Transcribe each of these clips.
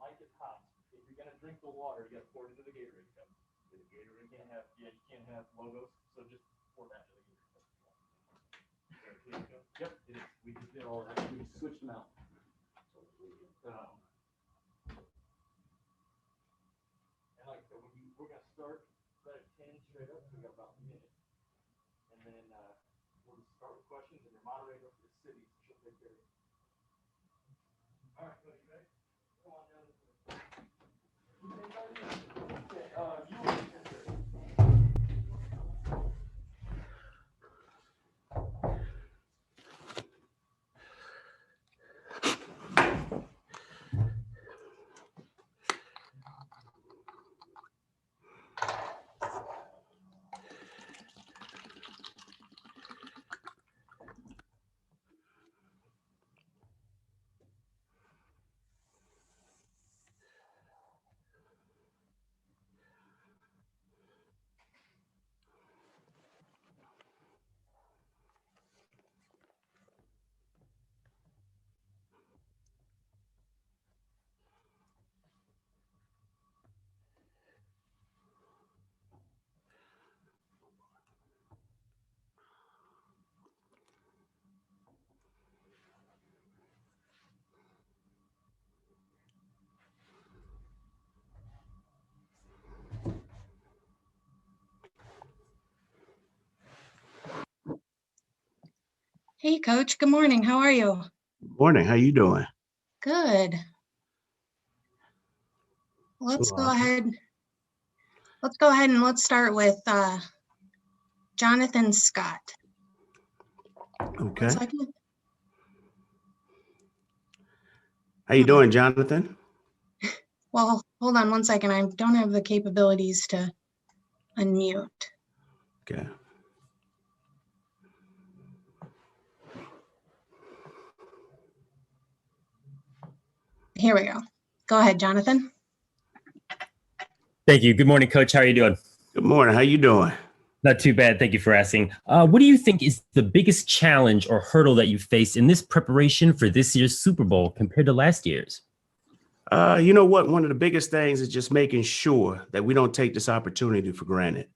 mic is hot. If you're gonna drink the water, you gotta pour it into the Gatorade cup. The Gatorade you can't have logos, so just pour that into the Gatorade cup. Yep, it is. We just did all that. We switched them out. And like I said, we're gonna start right at 10 straight up. We got about a minute, and then we'll just start with questions, and your moderator for the city, so she'll take care of it. All right, Cody, you ready? Come on down. Hey, Coach. Good morning. How are you? Morning. How you doing? Good. Let's go ahead. Let's go ahead and let's start with Jonathan Scott. Okay. How you doing, Jonathan? Well, hold on one second. I don't have the capabilities to unmute. Okay. Here we go. Go ahead, Jonathan. Thank you. Good morning, Coach. How are you doing? Good morning. How you doing? Not too bad. Thank you for asking. What do you think is the biggest challenge or hurdle that you faced in this preparation for this year's Super Bowl compared to last year's? You know what? One of the biggest things is just making sure that we don't take this opportunity for granted.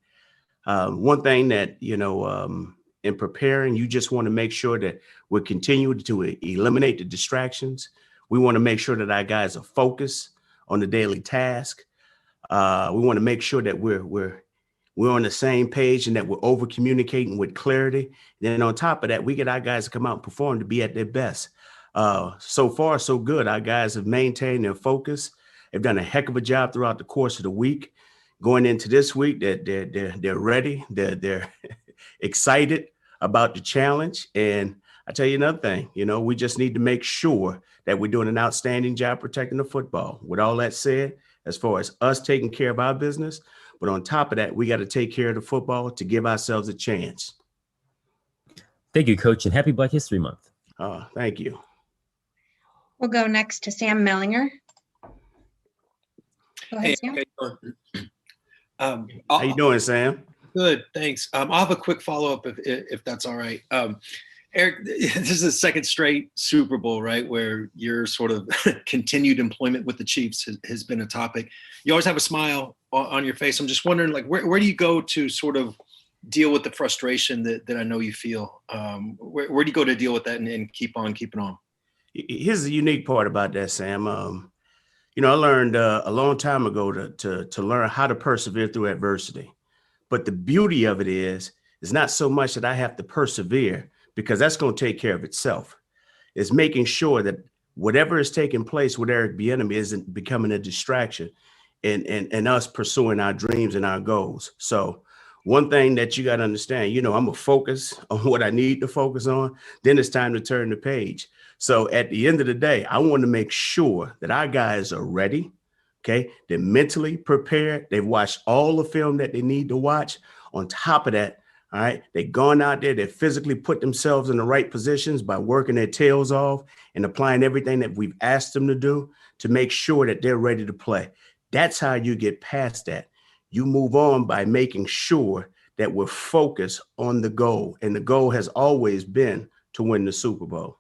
One thing that, in preparing, you just want to make sure that we're continuing to eliminate the distractions. We want to make sure that our guys are focused on the daily task. We want to make sure that we're on the same page and that we're over communicating with clarity. Then on top of that, we get our guys to come out and perform to be at their best. So far, so good. Our guys have maintained their focus. They've done a heck of a job throughout the course of the week. Going into this week, they're ready. They're excited about the challenge. And I tell you another thing, we just need to make sure that we're doing an outstanding job protecting the football. With all that said, as far as us taking care of our business, but on top of that, we got to take care of the football to give ourselves a chance. Thank you, Coach, and happy Black History Month. Thank you. We'll go next to Sam Mellinger. Go ahead, Sam. How you doing, Sam? Good, thanks. I'll have a quick follow-up if that's all right. Eric, this is the second straight Super Bowl, right, where your sort of continued employment with the Chiefs has been a topic. You always have a smile on your face. I'm just wondering, like, where do you go to sort of deal with the frustration that I know you feel? Where do you go to deal with that and keep on keeping on? Here's the unique part about that, Sam. I learned a long time ago to learn how to persevere through adversity. But the beauty of it is not so much that I have to persevere, because that's going to take care of itself. It's making sure that whatever is taking place with Eric Bieniemy isn't becoming a distraction and us pursuing our dreams and our goals. So one thing that you got to understand, I'm going to focus on what I need to focus on. Then it's time to turn the page. So at the end of the day, I want to make sure that our guys are ready. Okay. They're mentally prepared. They've watched all the film that they need to watch. On top of that, all right, they've gone out there, they physically put themselves in the right positions by working their tails off and applying everything that we've asked them to do to make sure that they're ready to play. That's how you get past that. You move on by making sure that we're focused on the goal. And the goal has always been to win the Super Bowl.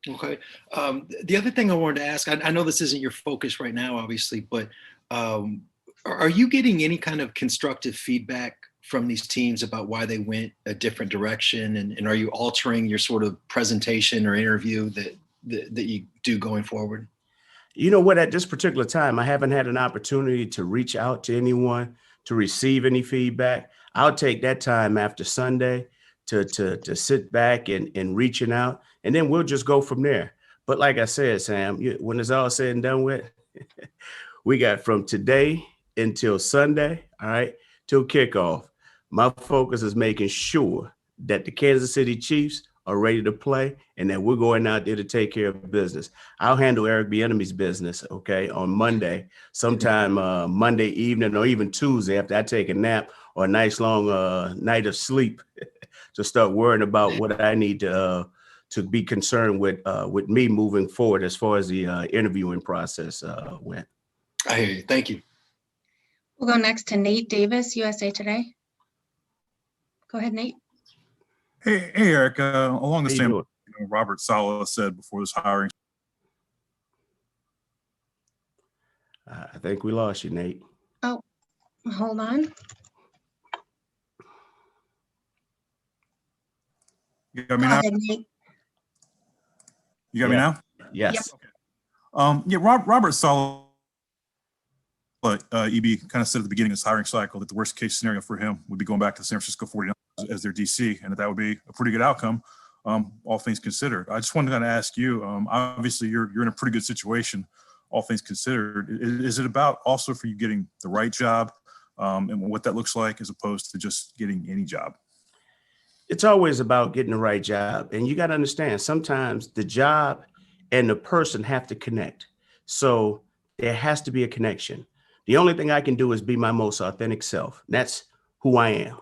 Okay. The other thing I wanted to ask, I know this isn't your focus right now, obviously, but are you getting any kind of constructive feedback from these teams about why they went a different direction? And are you altering your sort of presentation or interview that you do going forward? You know what? At this particular time, I haven't had an opportunity to reach out to anyone to receive any feedback. I'll take that time after Sunday to sit back and reaching out, and then we'll just go from there. But like I said, Sam, when it's all said and done with, we got from today until Sunday, all right, till kickoff. My focus is making sure that the Kansas City Chiefs are ready to play and that we're going out there to take care of business. I'll handle Eric Bieniemy's business, okay, on Monday, sometime Monday evening or even Tuesday after I take a nap or a nice long night of sleep to start worrying about what I need to be concerned with me moving forward as far as the interviewing process went. I hear you. Thank you. We'll go next to Nate Davis, USA Today. Go ahead, Nate. Hey, Eric. Along the How you same, doing? Robert Saleh said before this hiring. I think we lost you, Nate. Oh, hold on. You got Go me now. ahead, Nate. You got me now. Yes. Yeah. Robert Saleh, EB kind of said at the beginning of this hiring cycle that the worst case scenario for him would be going back to the San Francisco 49ers as their DC, and that would be a pretty good outcome, all things considered. I just wanted to kind of ask you, obviously you're in a pretty good situation, all things considered. Is it about also for you getting the right job and what that looks like as opposed to just getting any job? It's always about getting the right job. And you got to understand, sometimes the job and the person have to connect. So there has to be a connection. The only thing I can do is be my most authentic self. That's who I am.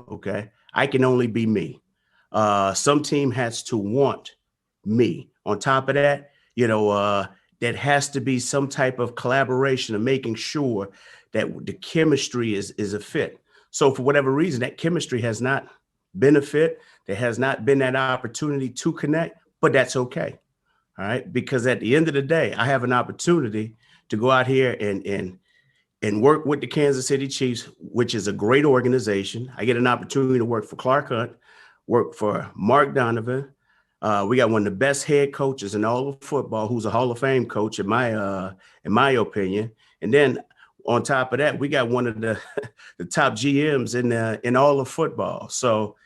Okay. I can only be me. Some team has to want me. On top of that, that has to be some type of collaboration of making sure that the chemistry is a fit. So for whatever reason, that chemistry has not been a fit. There has not been that opportunity to connect, but that's okay. All right. Because at the end of the day, I have an opportunity to go out here and work with the Kansas City Chiefs, which is a great organization. I get an opportunity to work for Clark Hunt, work for Mark Donovan. We got one of the best head coaches in all of football, who's a Hall of Fame coach, in my opinion. And then on top of that, we got one of the top GMs in all of football. So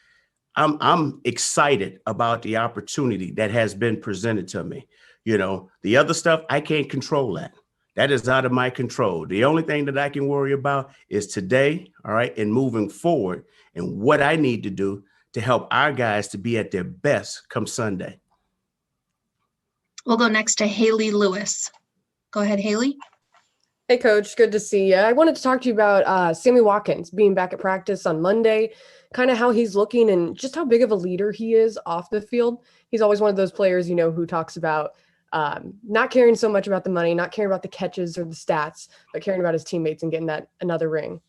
I'm excited about the opportunity that has been presented to me. The other stuff, I can't control that. That is out of my control. The only thing that I can worry about is today, all right, and moving forward and what I need to do to help our guys to be at their best come Sunday. We'll go next to Haley Lewis. Go ahead, Haley. Hey, Coach. Good to see you. I wanted to talk to you about Sammy Watkins being back at practice on Monday, kind of how he's looking and just how big of a leader he is off the field. He's always one of those players, who talks about not caring so much about the money, not caring about the catches or the stats, but caring about his teammates and getting that another ring.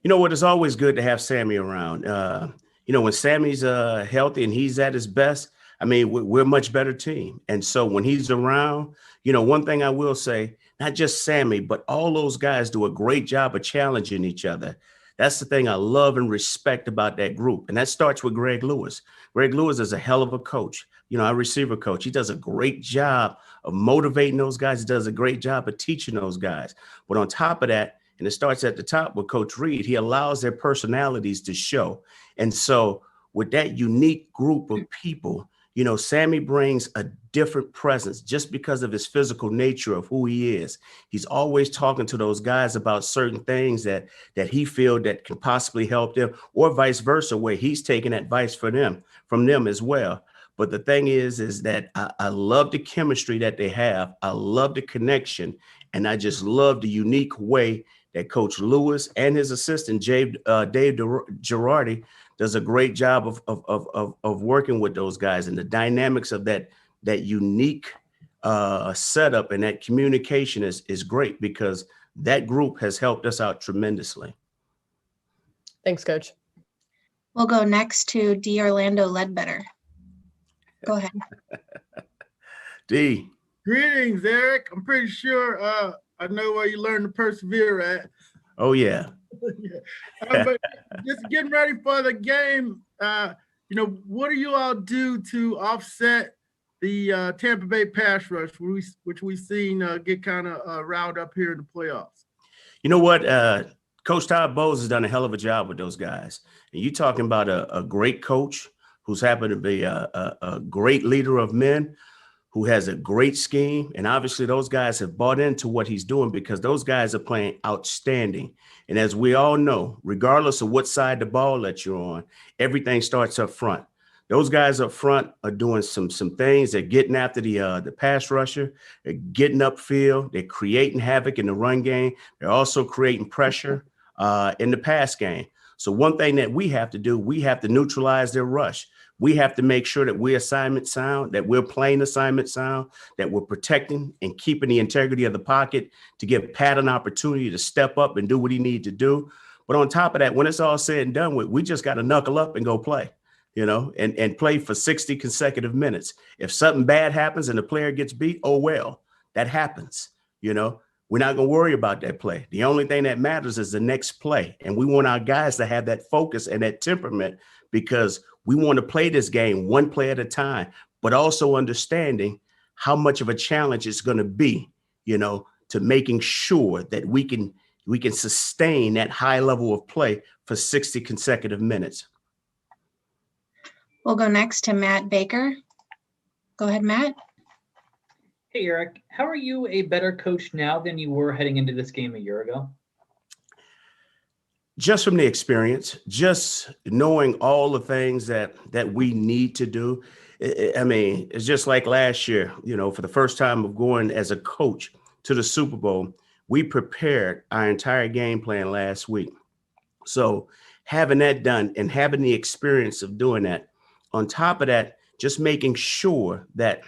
You know what? It's always good to have Sammy around. When Sammy's healthy and he's at his best, I mean, we're a much better team. And so when he's around, one thing I will say, not just Sammy, but all those guys do a great job of challenging each other. That's the thing I love and respect about that group. And that starts with Greg Lewis. Greg Lewis is a hell of a coach. Our receiver coach. He does a great job of motivating those guys. He does a great job of teaching those guys. But on top of that, and it starts at the top with Coach Reed, he allows their personalities to show. And so with that unique group of people, Sammy brings a different presence just because of his physical nature of who he is. He's always talking to those guys about certain things that he feels that can possibly help them, or vice versa, where he's taking advice from them as well. But the thing is that I love the chemistry that they have. I love the connection. And I just love the unique way that Coach Lewis and his assistant, Dave Girardi, does a great job of working with those guys, and the dynamics of that unique setup and that communication is great, because that group has helped us out tremendously. Thanks, Coach. We'll go next to D. Orlando Ledbetter. Go ahead. D. Greetings, Eric. I'm pretty sure I know where you learned to persevere at. Oh, yeah. But just getting ready for the game, what do you all do to offset the Tampa Bay pass rush, which we've seen get kind of riled up here in the playoffs? You know what? Coach Todd Bowles has done a hell of a job with those guys. And you're talking about a great coach who's happened to be a great leader of men, who has a great scheme. And obviously those guys have bought into what he's doing because those guys are playing outstanding. And as we all know, regardless of what side the ball that you're on, everything starts up front. Those guys up front are doing some things. They're getting after the pass rusher. They're getting upfield. They're creating havoc in the run game. They're also creating pressure in the pass game. So one thing that we have to do, we have to neutralize their rush. We have to make sure that we're assignment sound, that we're playing assignment sound, that we're protecting and keeping the integrity of the pocket to give Pat an opportunity to step up and do what he needs to do. But on top of that, when it's all said and done with, we just got to knuckle up and go play, and play for 60 consecutive minutes. If something bad happens and the player gets beat, oh, well, that happens. We're not going to worry about that play. The only thing that matters is the next play. And we want our guys to have that focus and that temperament because we want to play this game one play at a time, but also understanding how much of a challenge it's going to be, to making sure that we can sustain that high level of play for 60 consecutive minutes. We'll go next to Matt Baker. Go ahead, Matt. Hey, Eric, how are you a better coach now than you were heading into this game a year ago? Just from the experience, just knowing all the things that we need to do. I mean, it's just like last year, for the first time of going as a coach to the Super Bowl, we prepared our entire game plan last week. So having that done and having the experience of doing that, on top of that, just making sure that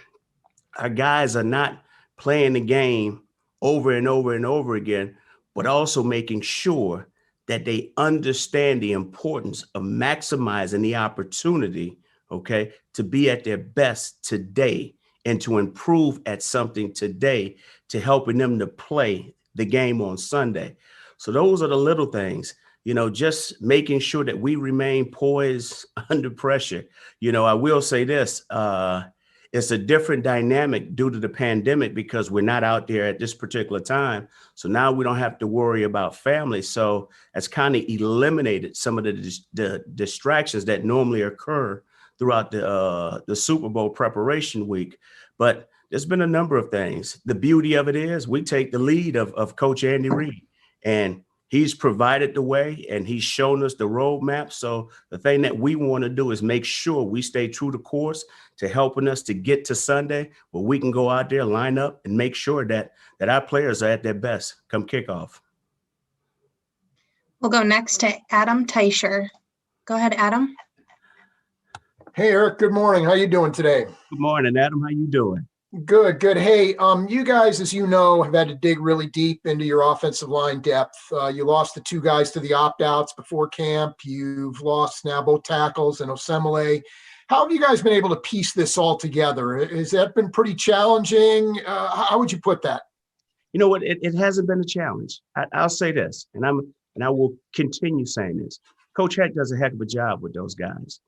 our guys are not playing the game over and over and over again, but also making sure that they understand the importance of maximizing the opportunity, to be at their best today and to improve at something today to helping them to play the game on Sunday. So those are the little things, just making sure that we remain poised under pressure. I will say this, it's a different dynamic due to the pandemic because we're not out there at this particular time. So now we don't have to worry about family. So it's kind of eliminated some of the distractions that normally occur throughout the Super Bowl preparation week. But there's been a number of things. The beauty of it is we take the lead of Coach Andy Reid, and he's provided the way and he's shown us the roadmap. So the thing that we want to do is make sure we stay true to course to helping us to get to Sunday where we can go out there, line up and make sure that our players are at their best come kickoff. We'll go next to Adam Teicher. Go ahead, Adam. Hey, Eric. Good morning. How you doing today? Good morning, Adam. How you doing? Good. Hey, you guys, as you know, have had to dig really deep into your offensive line depth. You lost the two guys to the opt-outs before camp. You've lost now both tackles and Osemele. How have you guys been able to piece this all together? Has that been pretty challenging? How would you put that? You know what? It hasn't been a challenge. I'll say this, and I will continue saying this. Coach Heck does a heck of a job with those guys.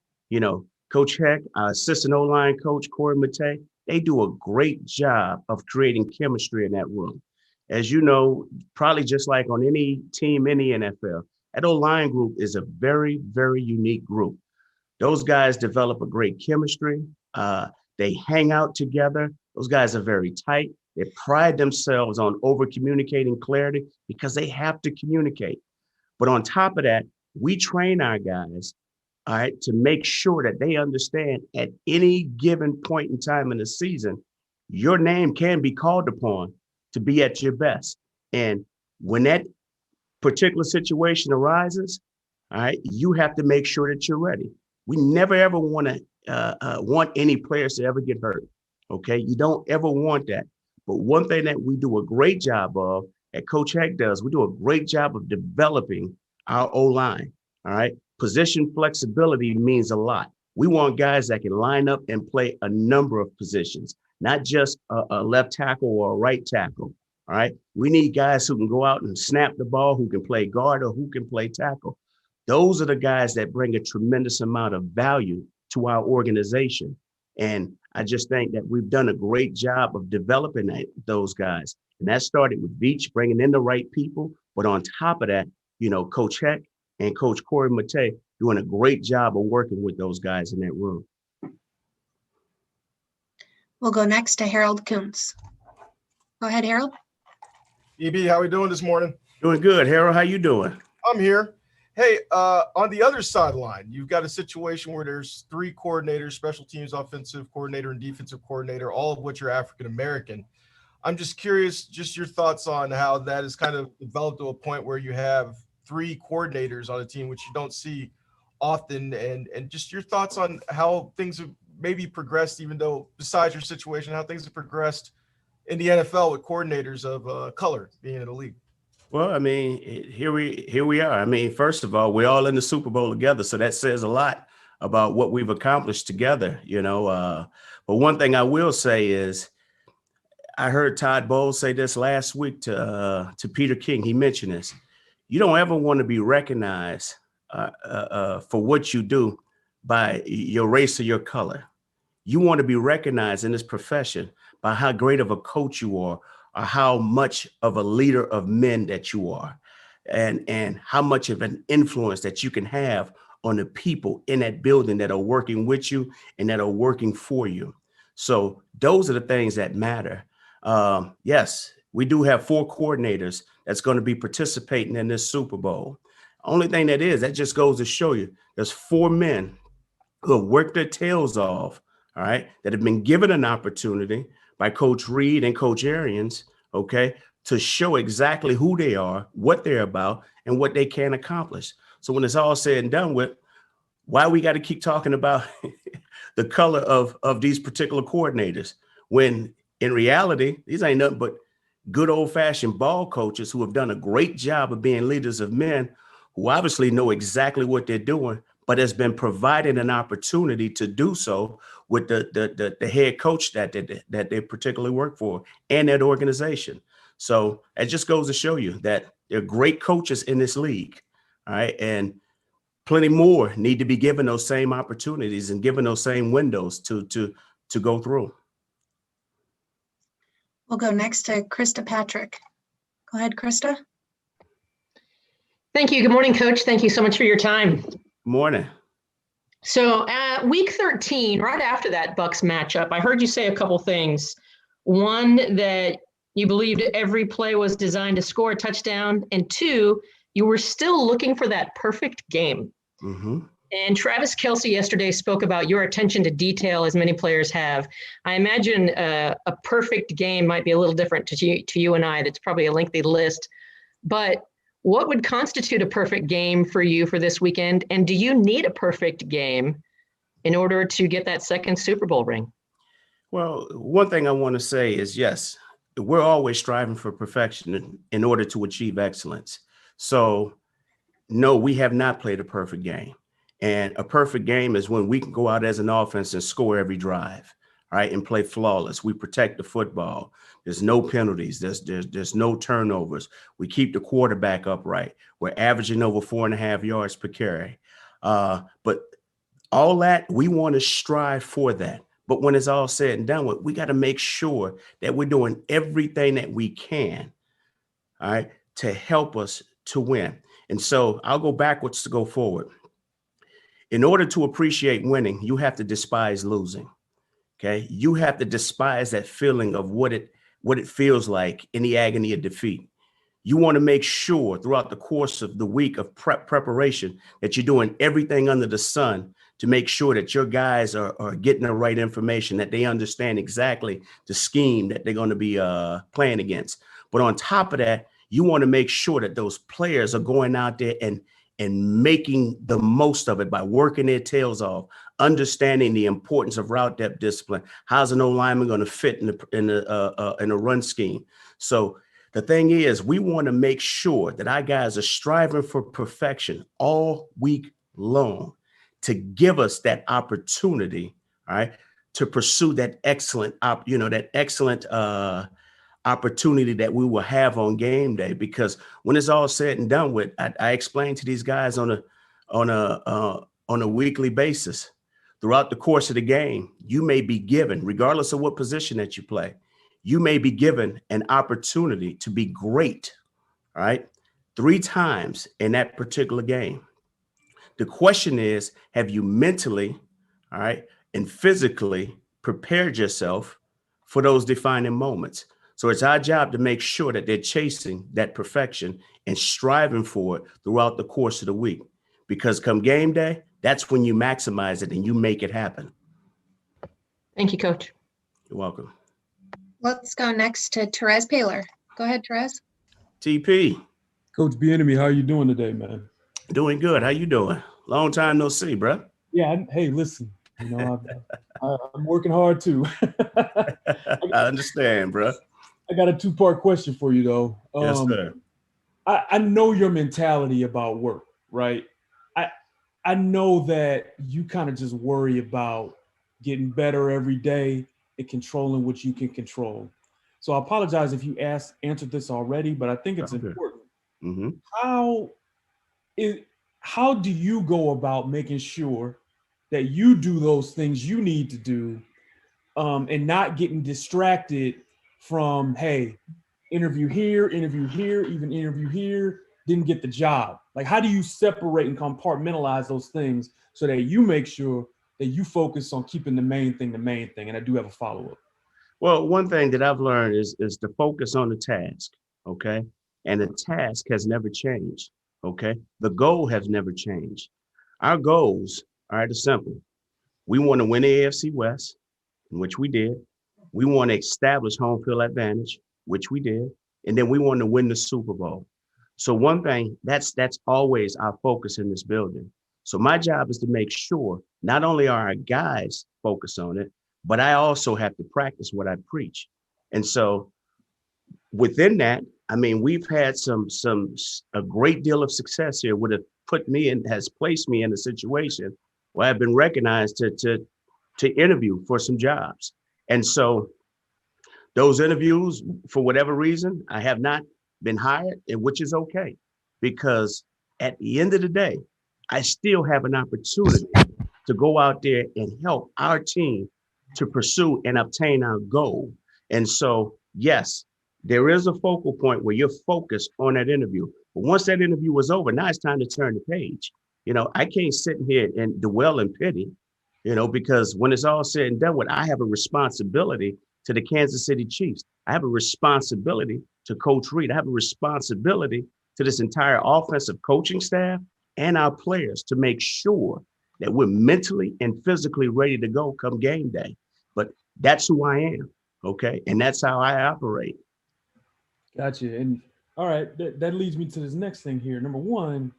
Coach Heck, assistant O-line coach Corey Matei, they do a great job of creating chemistry in that room. As you know, probably just like on any team in the NFL, that O-line group is a very, very unique group. Those guys develop a great chemistry. They hang out together. Those guys are very tight. They pride themselves on over-communicating clarity because they have to communicate. But on top of that, we train our guys, all right, to make sure that they understand at any given point in time in the season, your name can be called upon to be at your best. And when that particular situation arises, all right, you have to make sure that you're ready. We never, ever want any players to ever get hurt, okay? You don't ever want that. But one thing that we do a great job of, that Coach Heck does, we do a great job of developing our O-line, all right? Position flexibility means a lot. We want guys that can line up and play a number of positions, not just a left tackle or a right tackle. All right. We need guys who can go out and snap the ball, who can play guard or who can play tackle. Those are the guys that bring a tremendous amount of value to our organization. And I just think that we've done a great job of developing those guys. And that started with Veach bringing in the right people. But on top of that, you know, Coach Heck and Coach Corey Matei doing a great job of working with those guys in that room. We'll go next to Harold Kuntz. Go ahead, Harold. EB, how we doing this morning? Doing good. Harold, how you doing? I'm here. Hey, on the other sideline, you've got a situation where there's 3 coordinators, special teams, offensive coordinator, and defensive coordinator, all of which are African-American. I'm just curious, just your thoughts on how that has kind of developed to a point where you have 3 coordinators on a team, which you don't see often, and just your thoughts on how things have maybe progressed, even though besides your situation, how things have progressed in the NFL with coordinators of color being in the league. Well, I mean, here we are. I mean, first of all, we're all in the Super Bowl together, so that says a lot about what we've accomplished together, you know. But one thing I will say is, I heard Todd Bowles say this last week to Peter King. He mentioned this. You don't ever want to be recognized for what you do by your race or your color. You want to be recognized in this profession by how great of a coach you are, or how much of a leader of men that you are, and how much of an influence that you can have on the people in that building that are working with you and that are working for you. So those are the things that matter. Yes, we do have 4 coordinators that's going to be participating in this Super Bowl. Only thing that just goes to show you there's 4 men who have worked their tails off, all right, that have been given an opportunity by Coach Reed and Coach Arians, okay, to show exactly who they are, what they're about, and what they can accomplish. So when it's all said and done with, why we got to keep talking about the color of these particular coordinators, when in reality, these ain't nothing but good old-fashioned ball coaches who have done a great job of being leaders of men, who obviously know exactly what they're doing, but has been provided an opportunity to do so with the head coach that they particularly work for and that organization. So it just goes to show you that there are great coaches in this league, all right? And plenty more need to be given those same opportunities and given those same windows to go through. We'll go next to Krista Patrick. Go ahead, Krista. Thank you. Good morning, Coach. Thank you so much for your time. Morning. So week 13, right after that Bucks matchup, I heard you say a couple things. One, that you believed every play was designed to score a touchdown. And 2, you were still looking for that perfect game. Mm-hmm. And Travis Kelce yesterday spoke about your attention to detail, as many players have. I imagine a perfect game might be a little different to you and I. That's probably a lengthy list. But what would constitute a perfect game for you for this weekend? And do you need a perfect game in order to get that second Super Bowl ring? Well, one thing I want to say is, yes, we're always striving for perfection in order to achieve excellence. So, no, we have not played a perfect game. And a perfect game is when we can go out as an offense and score every drive, right, and play flawless. We protect the football. There's no penalties. There's no turnovers. We keep the quarterback upright. We're averaging over 4.5 yards per carry. But all that, we want to strive for that. But when it's all said and done with, we got to make sure that we're doing everything that we can, all right, to help us to win. And so I'll go backwards to go forward. In order to appreciate winning, you have to despise losing. Okay, you have to despise that feeling of what it feels like in the agony of defeat. You want to make sure throughout the course of the week of preparation that you're doing everything under the sun to make sure that your guys are getting the right information, that they understand exactly the scheme that they're going to be playing against. But on top of that, you want to make sure that those players are going out there and making the most of it by working their tails off, understanding the importance of route depth discipline. How's an O-lineman going to fit in a run scheme? So the thing is, we want to make sure that our guys are striving for perfection all week long to give us that opportunity, all right, to pursue that excellent, that excellent opportunity that we will have on game day. Because when it's all said and done with, I explain to these guys on a weekly basis, throughout the course of the game, you may be given, regardless of what position that you play, you may be given an opportunity to be great, all right, 3 times in that particular game. The question is, have you mentally, all right, and physically prepared yourself for those defining moments? So it's our job to make sure that they're chasing that perfection and striving for it throughout the course of the week. Because come game day, that's when you maximize it and you make it happen. Thank you, Coach. You're welcome. Let's go next to Therese Paylor. Go ahead, Therese. TP. Coach Bieniemy, how you doing today, man? Doing good. How you doing? Long time no see, bro. Yeah. Hey, listen. I'm working hard too. I understand, bro. I got a 2-part question for you, though. Yes, sir. I know your mentality about work, right? I know that you kind of just worry about getting better every day and controlling what you can control. So I apologize if you answered this already, but I think it's important. Mm-hmm. How do you go about making sure that you do those things you need to do and not getting distracted from, hey, interview here, even interview here, didn't get the job? Like, how do you separate and compartmentalize those things so that you make sure that you focus on keeping the main thing? And I do have a follow-up. Well, one thing that I've learned is to focus on the task, okay? And the task has never changed, okay? The goal has never changed. Our goals, all right, are simple. We want to win the AFC West, which we did. We want to establish home field advantage, which we did. And then we want to win the Super Bowl. So one thing, that's always our focus in this building. So my job is to make sure not only are our guys focused on it, but I also have to practice what I preach. And so within that, I mean, we've had a great deal of success here would have has placed me in a situation where I've been recognized to interview for some jobs. And so those interviews, for whatever reason, I have not been hired, and which is okay, because at the end of the day, I still have an opportunity to go out there and help our team to pursue and obtain our goal. And so, yes, there is a focal point where you're focused on that interview. But once that interview is over, now it's time to turn the page. I can't sit here and dwell in pity, because when it's all said and done with, I have a responsibility to the Kansas City Chiefs. I have a responsibility to Coach Reid. I have a responsibility to this entire offensive coaching staff and our players to make sure that we're mentally and physically ready to go come game day. But that's who I am, okay? And that's how I operate. Gotcha. And all right, that leads me to this next thing here. Number one,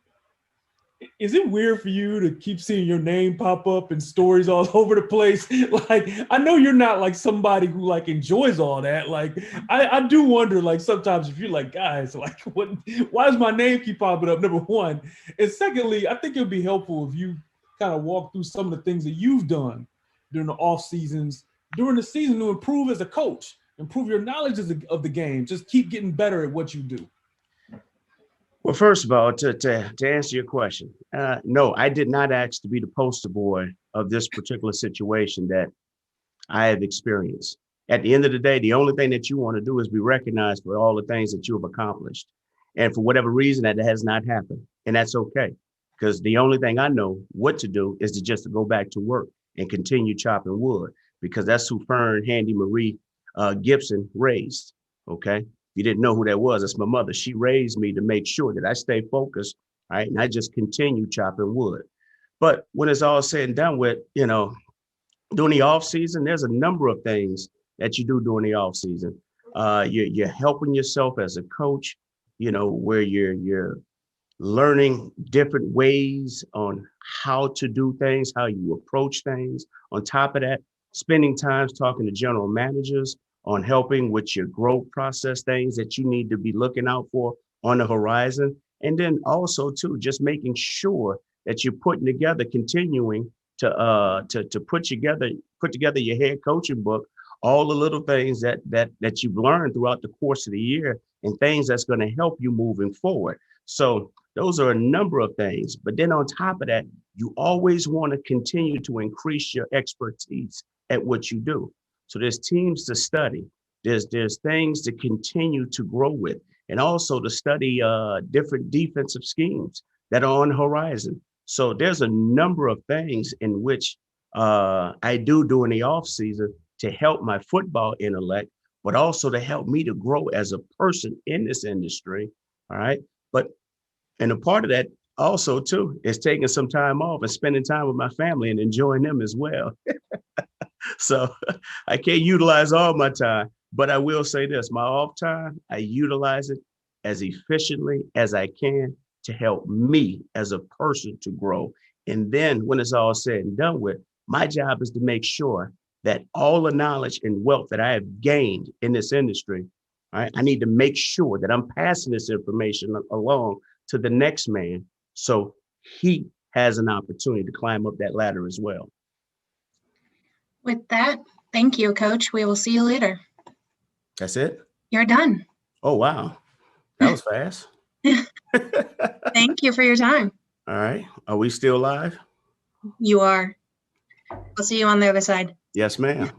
is it weird for you to keep seeing your name pop up in stories all over the place? Like, I know you're not like somebody who like enjoys all that. Like, I do wonder, like, sometimes if you're like, guys, like, why does my name keep popping up? Number one. And secondly, I think it would be helpful if you kind of walk through some of the things that you've done during the off seasons, during the season to improve as a coach, improve your knowledge of the game, just keep getting better at what you do. Well, first of all, to answer your question, no, I did not ask to be the poster boy of this particular situation that I have experienced. At the end of the day, the only thing that you want to do is be recognized for all the things that you have accomplished. And for whatever reason, that has not happened. And that's okay, because the only thing I know what to do is to go back to work and continue chopping wood, because that's who Fern Handy Marie Gibson raised, okay? You didn't know who that was. That's my mother. She raised me to make sure that I stay focused, right? And I just continue chopping wood. But when it's all said and done with, during the off season, there's a number of things that you do during the off season. You're helping yourself as a coach, where you're learning different ways on how to do things, how you approach things. On top of that, spending time talking to general managers on helping with your growth process, things that you need to be looking out for on the horizon. And then also too, just making sure that you're putting together continuing to put together your head coaching book, all the little things that you've learned throughout the course of the year and things that's going to help you moving forward. So those are a number of things. But then on top of that, you always want to continue to increase your expertise at what you do. So there's teams to study. There's things to continue to grow with, and also to study different defensive schemes that are on the horizon. So there's a number of things in which I do during the off season to help my football intellect, but also to help me to grow as a person in this industry. All right. And a part of that also too is taking some time off and spending time with my family and enjoying them as well. So I can't utilize all my time, but I will say this, my off time, I utilize it as efficiently as I can to help me as a person to grow. And then when it's all said and done with, my job is to make sure that all the knowledge and wealth that I have gained in this industry, right, I need to make sure that I'm passing this information along to the next man so he has an opportunity to climb up that ladder as well. With that, thank you, Coach. We will see you later. That's it? You're done. Oh, wow. That was fast. Thank you for your time. All right. Are we still live? You are. I'll see you on the other side. Yes, ma'am.